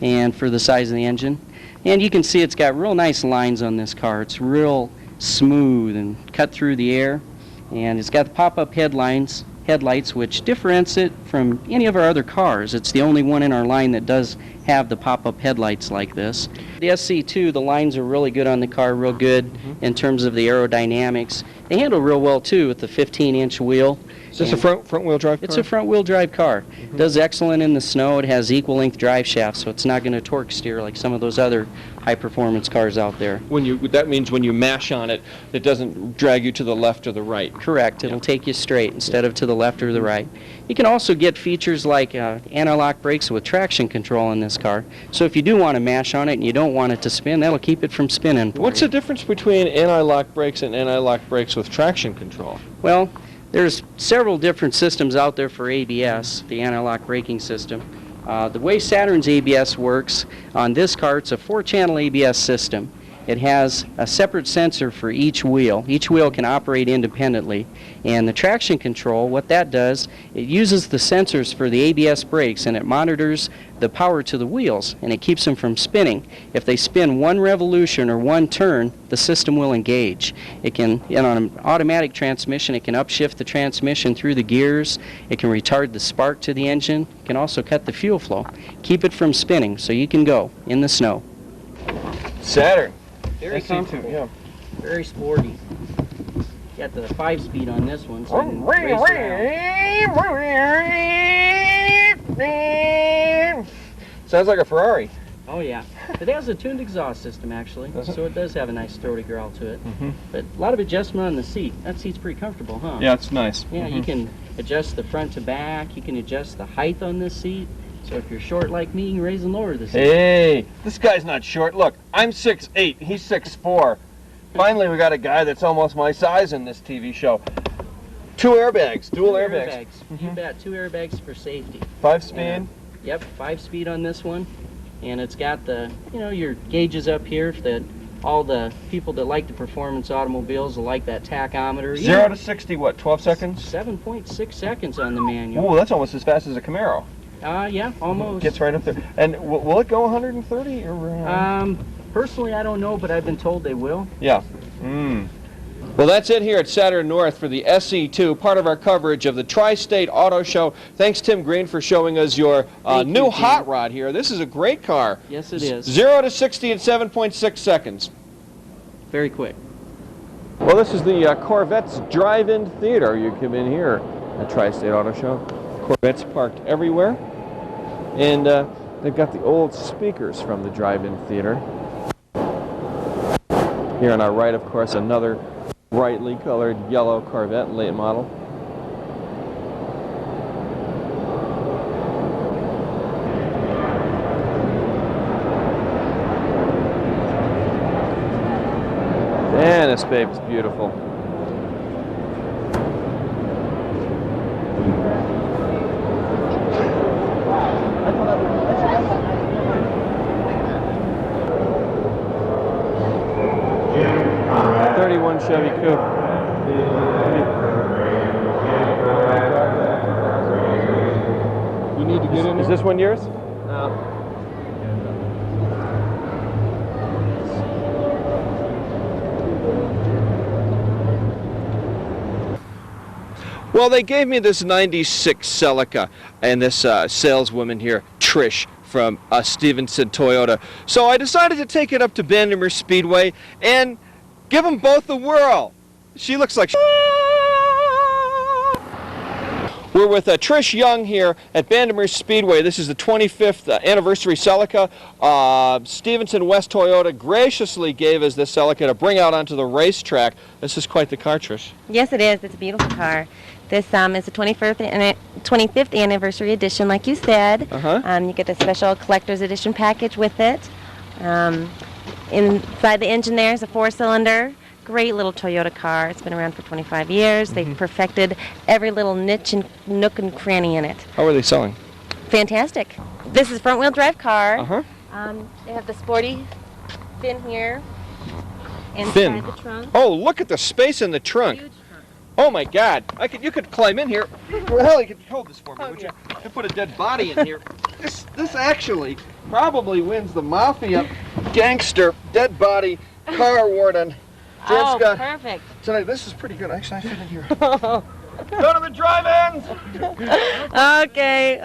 and for the size of the engine. And you can see it's got real nice lines on this car. It's real smooth and cut through the air. And it's got the pop-up headlights, which differentiates it from any of our other cars. It's the only one in our line that does have the pop-up headlights like this. The SC2, the lines are really good on the car, real good in terms of the aerodynamics. They handle real well too with the 15-inch wheel. Is this a front-wheel drive car? It's a front-wheel drive car. Does excellent in the snow. It has equal-length drive shafts, so it's not going to torque steer like some of those other high-performance cars out there. That means when you mash on it, it doesn't drag you to the left or the right. Correct. It'll take you straight instead of to the left or the right. You can also get features like anti-lock brakes with traction control in this car. So if you do want to mash on it and you don't want it to spin, that'll keep it from spinning. What's the difference between anti-lock brakes and anti-lock brakes with traction control? Well, there's several different systems out there for ABS, the anti-lock braking system. The way Saturn's ABS works, on this car it's a 4-channel ABS system. It has a separate sensor for each wheel. Each wheel can operate independently. And the traction control, what that does, it uses the sensors for the ABS brakes and it monitors the power to the wheels and it keeps them from spinning. If they spin one revolution or one turn, the system will engage. It can, and on an automatic transmission, it can upshift the transmission through the gears. It can retard the spark to the engine. It can also cut the fuel flow. Keep it from spinning so you can go in the snow. Saturn. Very comfortable. Yeah. Very sporty. Got the 5-speed on this one, so you can race around. Sounds like a Ferrari. Oh yeah. It has a tuned exhaust system actually, so it does have a nice throaty growl to it. But a lot of adjustment on the seat. That seat's pretty comfortable, huh? Yeah, it's nice. Yeah, you can adjust the front to back. You can adjust the height on this seat. So if you're short like me, you can raise and lower the seat. Hey, this guy's not short. Look, I'm 6'8", he's 6'4". Finally, we got a guy that's almost my size in this TV show. 2 airbags, dual airbags. You bet, 2 airbags for safety. 5-speed? Yep, 5-speed on this one. And it's got the, your gauges up here that all the people that like the performance automobiles will like that tachometer. 0 to 60, what, 12 seconds? 7.6 seconds on the manual. Oh, that's almost as fast as a Camaro. Yeah, almost. Gets right up there. And will it go 130? Or, personally, I don't know, but I've been told they will. Yeah. Well, that's it here at Saturn North for the SE2, part of our coverage of the Tri-State Auto Show. Thanks, Tim Green, for showing us your new hot rod here. This is a great car. Yes, it is. 0 to 60 in 7.6 seconds. Very quick. Well, this is the Corvette's Drive-In Theater. You come in here at Tri-State Auto Show. Corvettes parked everywhere. And they've got the old speakers from the Drive-In Theater. Here on our right, of course, another brightly colored yellow Corvette, late model. And this baby's beautiful. Chevy Coupe. You need to get in. Is this one yours? No. Well, they gave me this 96 Celica and this saleswoman here, Trish, from Stevenson Toyota. So I decided to take it up to Bandimere Speedway and give them both a whirl. She looks like... We're with Trish Young here at Bandimere Speedway. This is the 25th anniversary Celica. Stevenson West Toyota graciously gave us this Celica to bring out onto the racetrack. This is quite the car, Trish. Yes, it is. It's a beautiful car. This is the 25th anniversary edition, like you said. You get the special collector's edition package with it. Inside the engine there is a 4-cylinder. Great little Toyota car. It's been around for 25 years. They've perfected every little niche and nook and cranny in it. How are they selling? Fantastic. This is a front-wheel drive car. They have the sporty fin here inside the trunk. Oh, look at the space in the trunk. Huge trunk. Oh my God! You could climb in here. Well, hell, you could hold this for me, would you? You could put a dead body in here. This actually probably wins the mafia gangster dead body car award on. Perfect. Tonight, this is pretty good. Actually, I fit in here. Go to the drive-ins! Okay.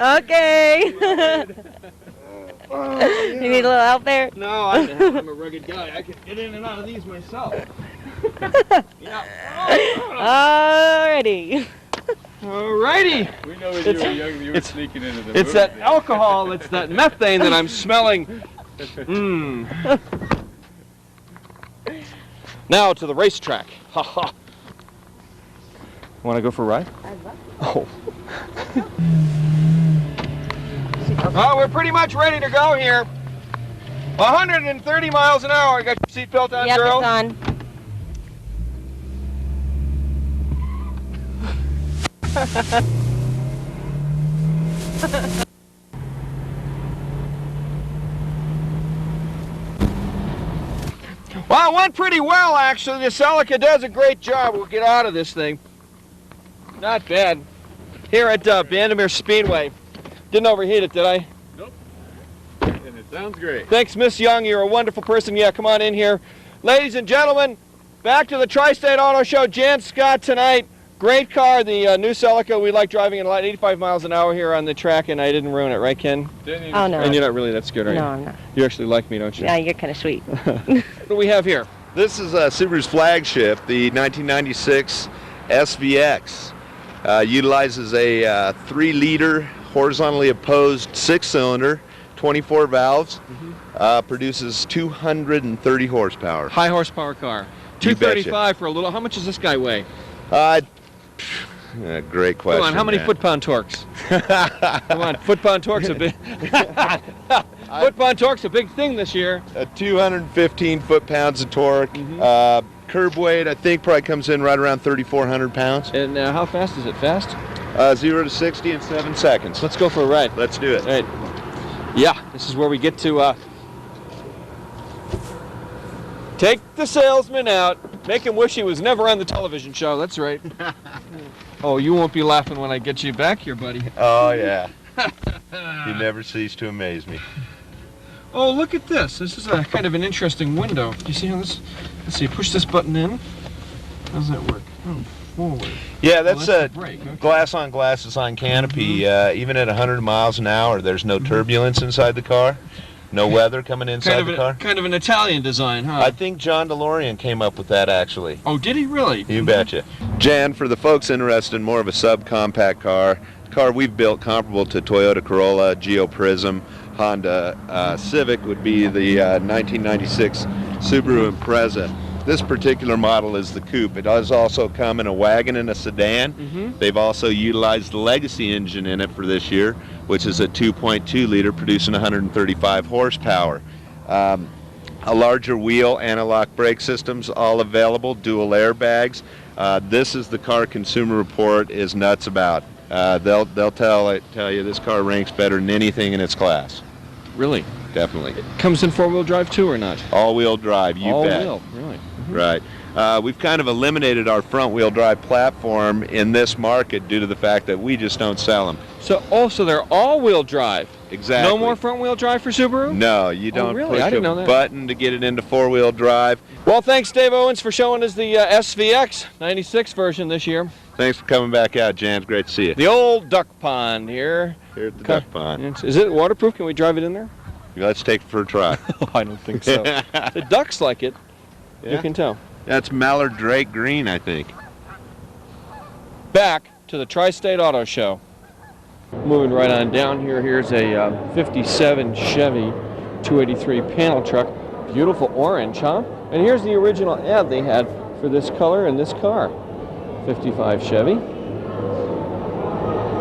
You need a little help there? No, I'm a rugged guy. I can get in and out of these myself. Alrighty. Alrighty. We know when you were young, you were sneaking into the It's that alcohol, it's that methane that I'm smelling. Now to the racetrack. Ha ha. Want to go for a ride? I'd love Oh. Well, we're pretty much ready to go here. 130 miles an hour. Got your seatbelt on, Yep, girl? it's on. Well, it went pretty well, actually. The Celica does a great job. We'll get out of this thing. Not bad. Here at Bandimere Speedway. Didn't overheat it, did I? Nope. And it sounds great. Thanks, Miss Young. You're a wonderful person. Yeah, come on in here. Ladies and gentlemen, back to the Tristate Auto Show. Jan Scott tonight. Great car, the new Celica. We like driving it a lot, 85 miles an hour here on the track, and I didn't ruin it, right, Ken? Oh, no. And you're not really that scared, are you? No, I'm not. You actually like me, don't you? Yeah, you're kind of sweet. What do we have here? This is Subaru's flagship, the 1996 SVX. Utilizes a 3-liter horizontally opposed 6-cylinder, 24 valves, produces 230 horsepower. High horsepower car. You betcha. 235 for a little. How much does this guy weigh? Great question. Come on, how many man. foot-pound torques? Come on, foot-pound torque's a big... foot-pound torque's a big thing this year. 215 foot-pounds of torque. Curb weight, I think, probably comes in right around 3,400 pounds. And how fast is it? Fast? 0 to 60 in 7 seconds. Let's go for a ride. Let's do it. All right. Yeah, this is where we get to take the salesman out, make him wish he was never on the television show. That's right. Oh, you won't be laughing when I get you back here, buddy. Oh, yeah. You never cease to amaze me. Oh, look at this. This is a kind of an interesting window. Do you see how this... Let's see, push this button in. How does that work? Oh, forward. Yeah, that's the brake. Okay. glass on canopy. Even at 100 miles an hour, there's no turbulence inside the car. No weather coming inside the car. Kind of an Italian design, huh? I think John DeLorean came up with that, actually. Oh, did he really? You betcha. Jan, for the folks interested in more of a subcompact car, the car we've built comparable to Toyota Corolla, Geo Prism, Honda Civic would be the 1996 Subaru Impreza. This particular model is the coupe. It does also come in a wagon and a sedan. They've also utilized the legacy engine in it for this year, which is a 2.2 liter producing 135 horsepower. A larger wheel, anti-lock brake systems, all available, dual airbags. This is the car Consumer Report is nuts about. They'll tell you this car ranks better than anything in its class. Really? Definitely. It comes in four-wheel drive too, or not? All-wheel drive, you bet. All-wheel, really? Right. We've kind of eliminated our front-wheel drive platform in this market due to the fact that we just don't sell them. So they're all-wheel drive. Exactly. No more front-wheel drive for Subaru? No, you don't really? push I didn't a know that. button to get it into four-wheel drive. Well, thanks, Dave Owens, for showing us the SVX 96 version this year. Thanks for coming back out, Jan. It's great to see you. The old duck pond here. Here at the duck pond. Is it waterproof? Can we drive it in there? Let's take it for a try. Oh, I don't think so. The ducks like it. Yeah. You can tell. That's Mallard Drake Green, I think. Back to the Tri-State Auto Show. Moving right on down here, here's a 57 Chevy 283 panel truck. Beautiful orange, huh? And here's the original ad they had for this color and this car. 55 Chevy.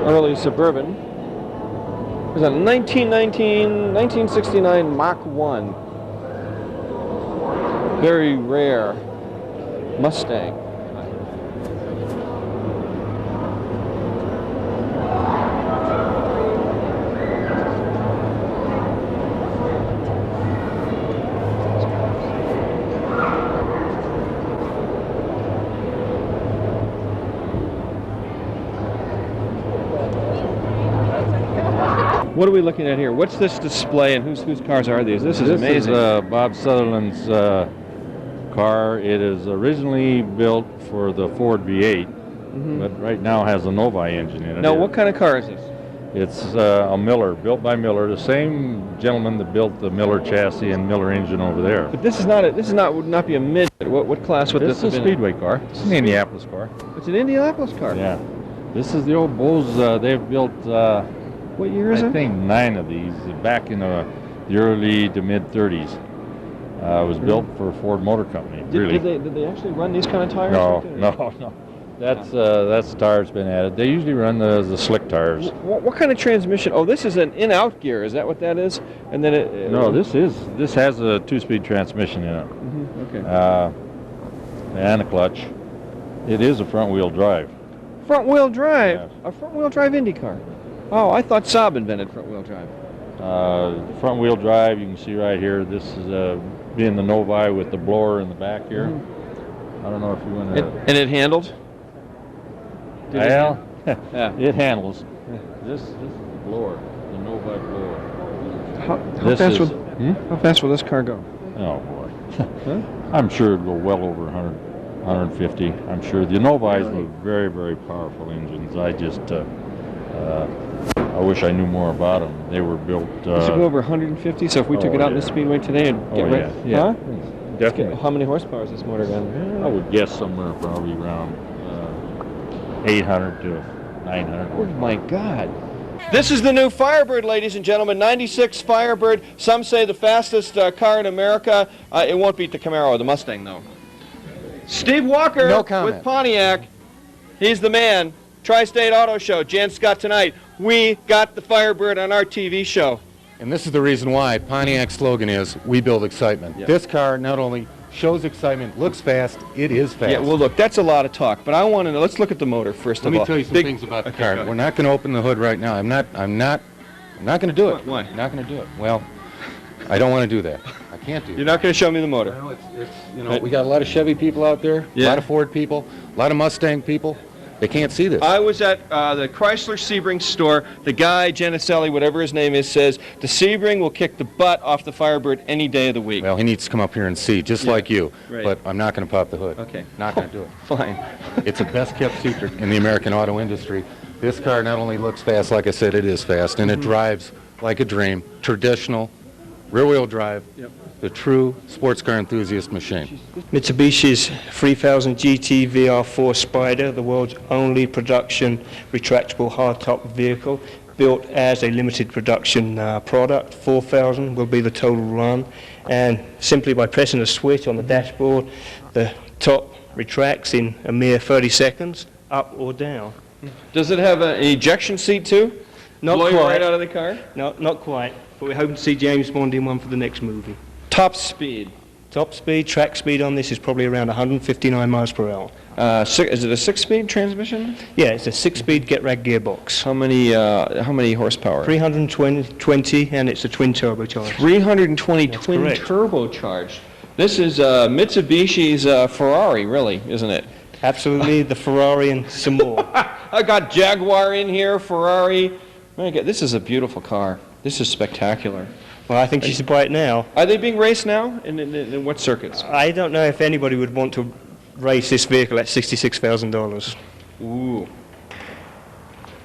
Early Suburban. There's a 1969 Mach 1. Very rare Mustang. What are we looking at here? What's this display and whose cars are these? This is amazing. This is Bob Sutherland's car. It is originally built for the Ford V8, but right now has a Novi engine in it. Now, what kind of car is this? It's a Miller, built by Miller, the same gentleman that built the Miller chassis and Miller engine over there. But this is not would not be a mid. What class would this This is a have been? speedway car. It's an Indianapolis car. It's an Indianapolis car. Yeah. This is the old Bulls. They've built, what year is I it? think 9 of these back in the early to mid 30s. It was built for Ford Motor Company. Really. Did they actually run these kind of tires? No. That's the tires been added. They usually run the slick tires. What kind of transmission? Oh, this is an in-out gear. Is that what that is? And then No, this has a 2-speed transmission in it. Okay. And a clutch. It is a front-wheel drive. Front-wheel drive. Yes. A front-wheel drive Indy car. Oh, I thought Saab invented front-wheel drive. Front-wheel drive. You can see right here. This is being the Novi with the blower in the back here. I don't know if you want to. And it handled. Well, yeah. It handles. This is the blower, the Novi blower. How fast will this car go? Oh boy, I'm sure it'll go well over 100, 150. I'm sure the Novis were very, very powerful engines. I just, I wish I knew more about them. They were built. Does it go over 150? So if we took it out in the speedway today and get ready, yeah. Huh? Definitely. How many horsepower is this motor gun? I would guess somewhere probably around 800 to 900. Oh my God. This is the new Firebird, ladies and gentlemen. 96 Firebird. Some say the fastest car in America. It won't beat the Camaro, the Mustang, though. Steve Walker No comment. with Pontiac. He's the man. Tri-State Auto Show. Jan Scott tonight. We got the Firebird on our TV show. And this is the reason why Pontiac's slogan is, we build excitement. Yeah. This car not only shows excitement, looks fast, it is fast. Yeah, well, look, that's a lot of talk, but I want to know. Let's look at the motor first Let of me all. tell you some things about the car. We're not going to open the hood right now. I'm not going to do it. Why? I'm not going to do it. Well, I don't want to do that. I can't do it. You're not going to show me the motor. Well, it's we got a lot of Chevy people out there, a lot of Ford people, a lot of Mustang people. They can't see this. I was at the Chrysler Sebring store. The guy, Geneselli, whatever his name is, says the Sebring will kick the butt off the Firebird any day of the week. Well, he needs to come up here and see, just like you. Right. But I'm not going to pop the hood. Okay. Not going to do it. Fine. It's a best-kept secret in the American auto industry. This car not only looks fast, like I said, it is fast, and it drives like a dream. Traditional, rear-wheel drive, the true sports car enthusiast machine. Mitsubishi's 3000 GT VR4 Spider, the world's only production retractable hardtop vehicle, built as a limited production product. 4,000 will be the total run, and simply by pressing a switch on the dashboard, the top retracts in a mere 30 seconds, up or down. Does it have an ejection seat too? Not Blow quite. you right out of the car? No, not quite, but we're hoping to see James Bond in one for the next movie. Top speed. Top speed, track speed on this is probably around 159 miles per hour. Is it a 6-speed transmission? Yeah, it's a 6-speed get-rag gearbox. How many horsepower? 320, and it's a twin turbocharged. 320 That's twin correct. turbocharged. This is Mitsubishi's Ferrari, really, isn't it? Absolutely, the Ferrari and some more. I got Jaguar in here, Ferrari. My God, this is a beautiful car. This is spectacular. Well, I think you should buy it now. Are they being raced now? In what circuits? I don't know if anybody would want to race this vehicle at $66,000. Ooh.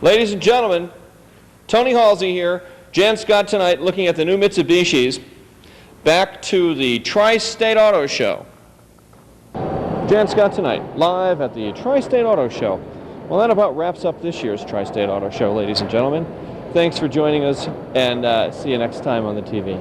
Ladies and gentlemen, Tony Halsey here, Jan Scott tonight, looking at the new Mitsubishis. Back to the Tri-State Auto Show. Jan Scott tonight, live at the Tri-State Auto Show. Well, that about wraps up this year's Tri-State Auto Show, ladies and gentlemen. Thanks for joining us, and see you next time on the TV.